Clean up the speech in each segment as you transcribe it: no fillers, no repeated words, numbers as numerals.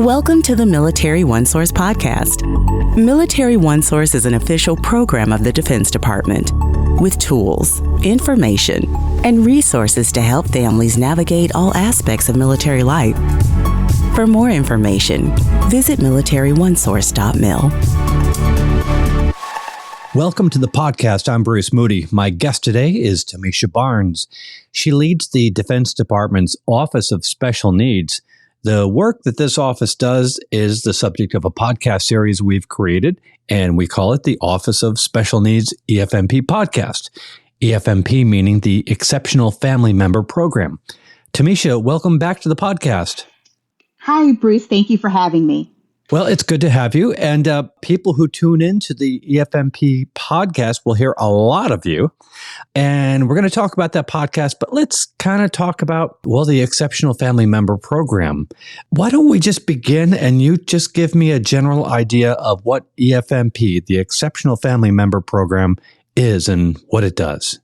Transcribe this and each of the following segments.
Welcome to the Military OneSource Podcast. Military OneSource is an official program of the Defense Department with tools, information, and resources to help families navigate all aspects of military life. For more information, visit MilitaryOneSource.mil. Welcome to the podcast. I'm Bruce Moody. My guest today is Tomeshia Barnes. She leads the Defense Department's Office of Special Needs. The work that this office does is the subject of a podcast series we've created, and we call it the Office of Special Needs EFMP Podcast. EFMP meaning the Exceptional Family Member Program. Tomeshia, welcome back to the podcast. Hi, Bruce. Thank you for having me. Well, it's good to have you. And people who tune into the EFMP podcast will hear a lot of you. And we're going to talk about that podcast, but let's kind of talk about, the Exceptional Family Member Program. Why don't we just begin and you just give me a general idea of what EFMP, the Exceptional Family Member Program, is and what it does?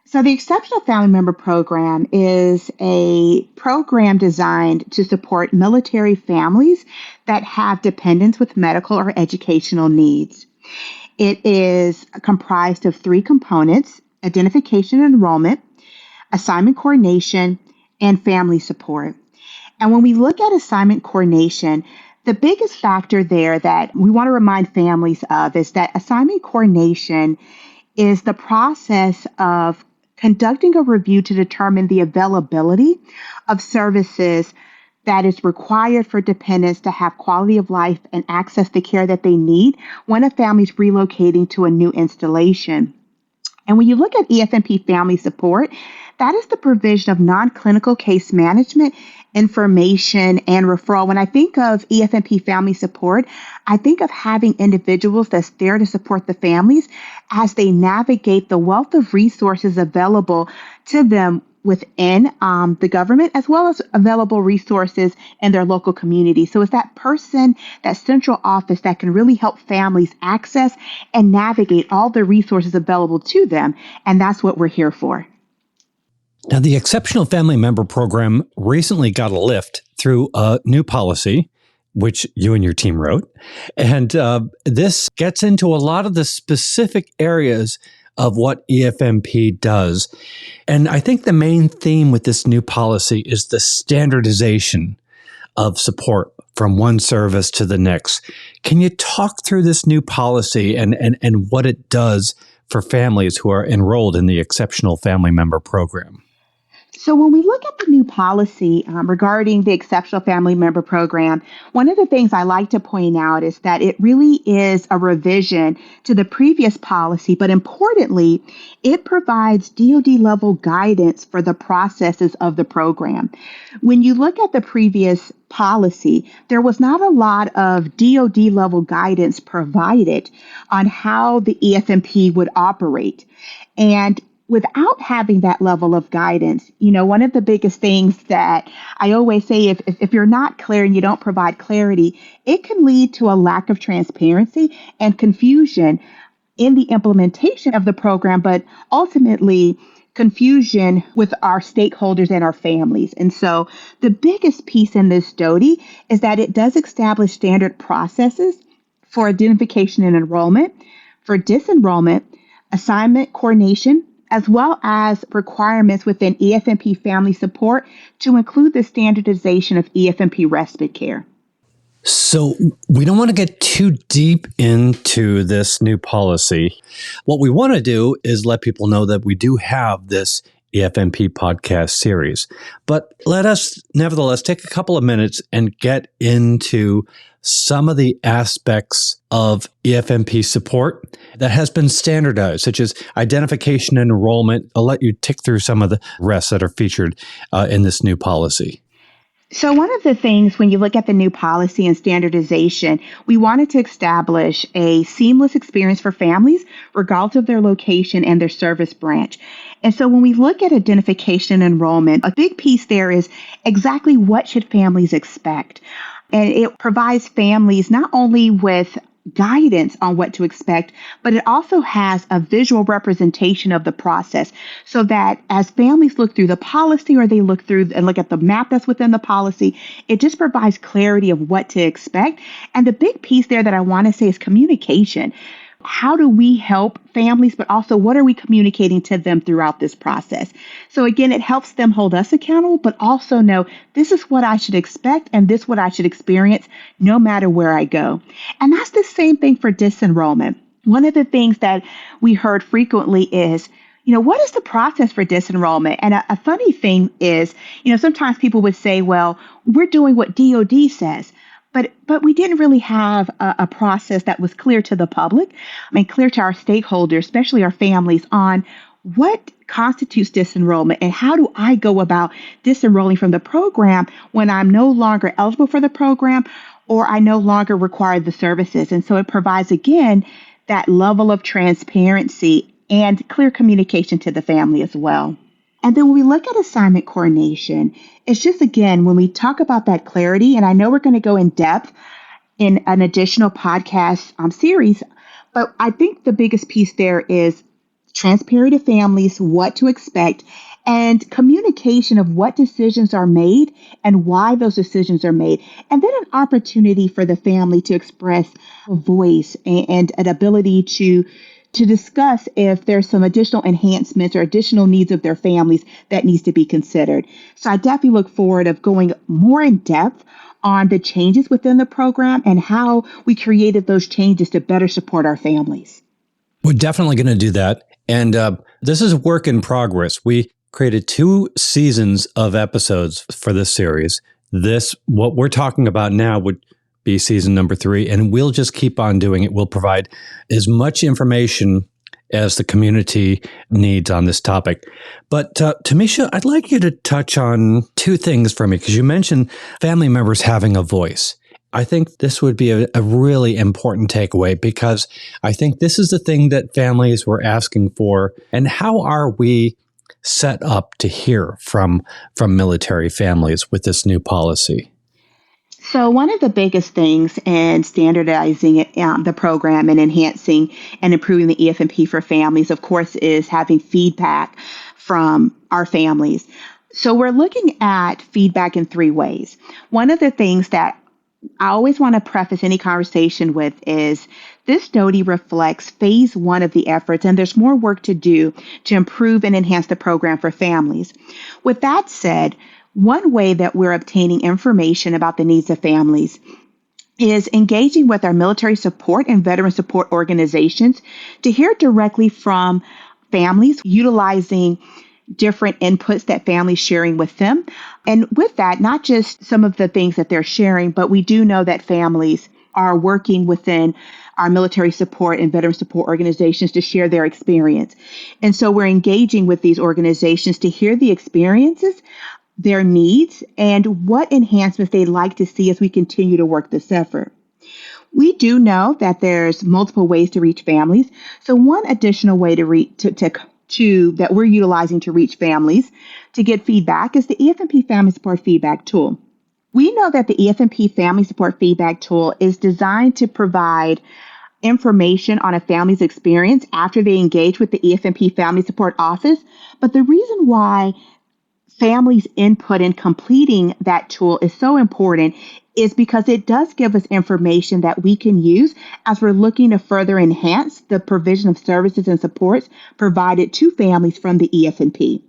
So the Exceptional Family Member Program is a program designed to support military families that have dependents with medical or educational needs. It is comprised of three components: identification and enrollment, assignment coordination, and family support. And when we look at assignment coordination, the biggest factor there that we want to remind families of is that assignment coordination is the process of conducting a review to determine the availability of services that is required for dependents to have quality of life and access to care that they need when a family is relocating to a new installation. And when you look at EFMP family support, that is the provision of non-clinical case management, information, and referral. When I think of EFMP family support, I think of having individuals that's there to support the families as they navigate the wealth of resources available to them within the government, as well as available resources in their local community. So it's that person, that central office that can really help families access and navigate all the resources available to them. And that's what we're here for. Now, the Exceptional Family Member Program recently got a lift through a new policy, which you and your team wrote. And this gets into a lot of the specific areas of what EFMP does. And I think the main theme with this new policy is the standardization of support from one service to the next. Can you talk through this new policy and what it does for families who are enrolled in the Exceptional Family Member Program? So when we look at the new policy regarding the Exceptional Family Member Program, one of the things I like to point out is that it really is a revision to the previous policy, but importantly, it provides DoD-level guidance for the processes of the program. When you look at the previous policy, there was not a lot of DoD-level guidance provided on how the EFMP would operate. And without having that level of guidance, one of the biggest things that I always say, if you're not clear and you don't provide clarity, it can lead to a lack of transparency and confusion in the implementation of the program, but ultimately confusion with our stakeholders and our families. And so the biggest piece in this DoD is that it does establish standard processes for identification and enrollment, for disenrollment, assignment coordination, as well as requirements within EFMP family support to include the standardization of EFMP respite care. So we don't want to get too deep into this new policy. What we want to do is let people know that we do have this EFMP podcast series. But let us nevertheless take a couple of minutes and get into some of the aspects of EFMP support that has been standardized, such as identification and enrollment. I'll let you tick through some of the rest that are featured in this new policy. So one of the things when you look at the new policy and standardization, we wanted to establish a seamless experience for families, regardless of their location and their service branch. And so when we look at identification and enrollment, a big piece there is exactly what should families expect. And it provides families not only with guidance on what to expect, but it also has a visual representation of the process so that as families look through the policy or they look through and look at the map that's within the policy, it just provides clarity of what to expect. And the big piece there that I want to say is communication. How do we help families, but also what are we communicating to them throughout this process? So again, it helps them hold us accountable, but also know this is what I should expect and this is what I should experience no matter where I go. And that's the same thing for disenrollment. One of the things that we heard frequently is, what is the process for disenrollment? And a funny thing is, sometimes people would say, well, we're doing what DOD says. But we didn't really have a process that was clear to the public and clear to our stakeholders, especially our families, on what constitutes disenrollment and how do I go about disenrolling from the program when I'm no longer eligible for the program or I no longer require the services. And so it provides, again, that level of transparency and clear communication to the family as well. And then when we look at assignment coordination, it's just, again, when we talk about that clarity, and I know we're going to go in depth in an additional podcast series, but I think the biggest piece there is transparency to families, what to expect, and communication of what decisions are made and why those decisions are made. And then an opportunity for the family to express a voice and an ability to discuss if there's some additional enhancements or additional needs of their families that needs to be considered. So I definitely look forward of going more in depth on the changes within the program and how we created those changes to better support our families. We're definitely going to do that. And this is a work in progress. We created 2 seasons of episodes for this series. What we're talking about now would be season number 3, and we'll just keep on doing it. We'll provide as much information as the community needs on this topic. But Tomeshia, I'd like you to touch on 2 things for me, because you mentioned family members having a voice. I think this would be a really important takeaway, because I think this is the thing that families were asking for. And how are we set up to hear from military families with this new policy? So one of the biggest things in standardizing the program and enhancing and improving the EFMP for families, of course, is having feedback from our families. So we're looking at feedback in 3 ways. One of the things that I always want to preface any conversation with is this study reflects phase 1 of the efforts, and there's more work to do to improve and enhance the program for families. With that said, one way that we're obtaining information about the needs of families is engaging with our military support and veteran support organizations to hear directly from families, utilizing different inputs that families sharing with them. And with that, not just some of the things that they're sharing, but we do know that families are working within our military support and veteran support organizations to share their experience. And so we're engaging with these organizations to hear the experiences, their needs, and what enhancements they'd like to see as we continue to work this effort. We do know that there's multiple ways to reach families. So one additional way that we're utilizing to reach families to get feedback is the EFMP Family Support Feedback Tool. We know that the EFMP Family Support Feedback Tool is designed to provide information on a family's experience after they engage with the EFMP Family Support Office. But the reason why families' input in completing that tool is so important is because it does give us information that we can use as we're looking to further enhance the provision of services and supports provided to families from the EFMP.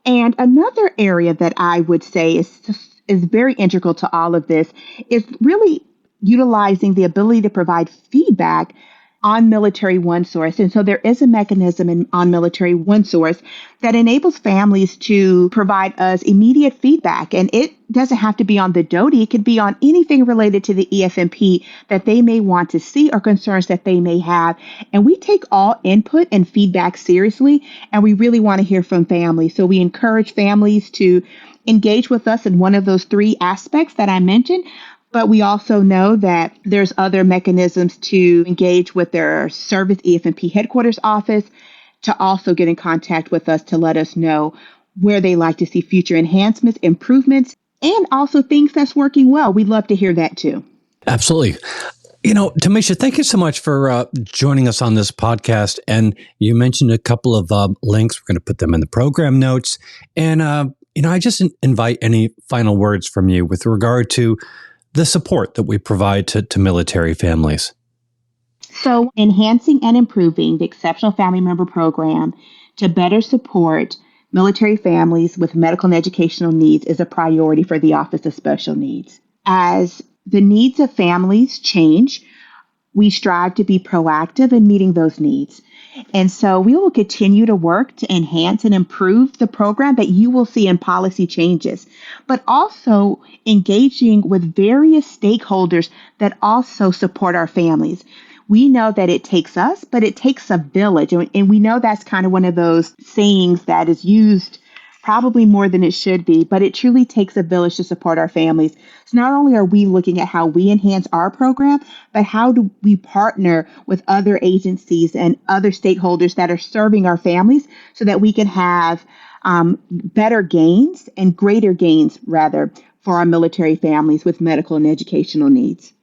And another area that I would say is very integral to all of this is really utilizing the ability to provide feedback on Military OneSource. And so there is a mechanism on Military OneSource that enables families to provide us immediate feedback. And it doesn't have to be on the DOD. It could be on anything related to the EFMP that they may want to see or concerns that they may have. And we take all input and feedback seriously, and we really want to hear from families. So we encourage families to engage with us in one of those 3 aspects that I mentioned. But we also know that there's other mechanisms to engage with their service EFMP headquarters office to also get in contact with us to let us know where they like to see future enhancements, improvements, and also things that's working well. We'd love to hear that too. Absolutely. Tomeshia, thank you so much for joining us on this podcast. And you mentioned a couple of links. We're going to put them in the program notes. And, I just invite any final words from you with regard to the support that we provide to military families. So enhancing and improving the Exceptional Family Member Program to better support military families with medical and educational needs is a priority for the Office of Special Needs. As the needs of families change, we strive to be proactive in meeting those needs. And so we will continue to work to enhance and improve the program that you will see in policy changes, but also engaging with various stakeholders that also support our families. We know that it takes us, but it takes a village. And we know that's kind of one of those sayings that is used probably more than it should be, but it truly takes a village to support our families. So not only are we looking at how we enhance our program, but how do we partner with other agencies and other stakeholders that are serving our families so that we can have better gains and greater gains, rather, for our military families with medical and educational needs.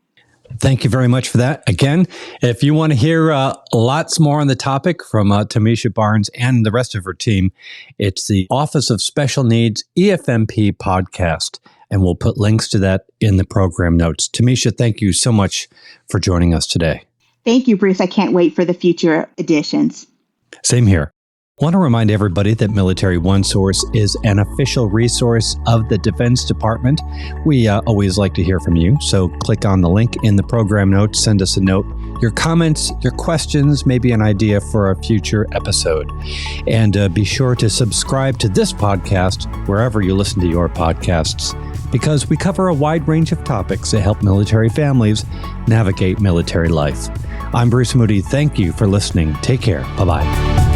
Thank you very much for that. Again, if you want to hear lots more on the topic from Tomeshia Barnes and the rest of her team, it's the Office of Special Needs EFMP podcast, and we'll put links to that in the program notes. Tomeshia, thank you so much for joining us today. Thank you, Bruce. I can't wait for the future editions. Same here. I want to remind everybody that Military OneSource is an official resource of the Defense Department. We always like to hear from you, so click on the link in the program notes, send us a note, your comments, your questions, maybe an idea for a future episode. And be sure to subscribe to this podcast wherever you listen to your podcasts, because we cover a wide range of topics that help military families navigate military life. I'm Bruce Moody. Thank you for listening. Take care. Bye-bye.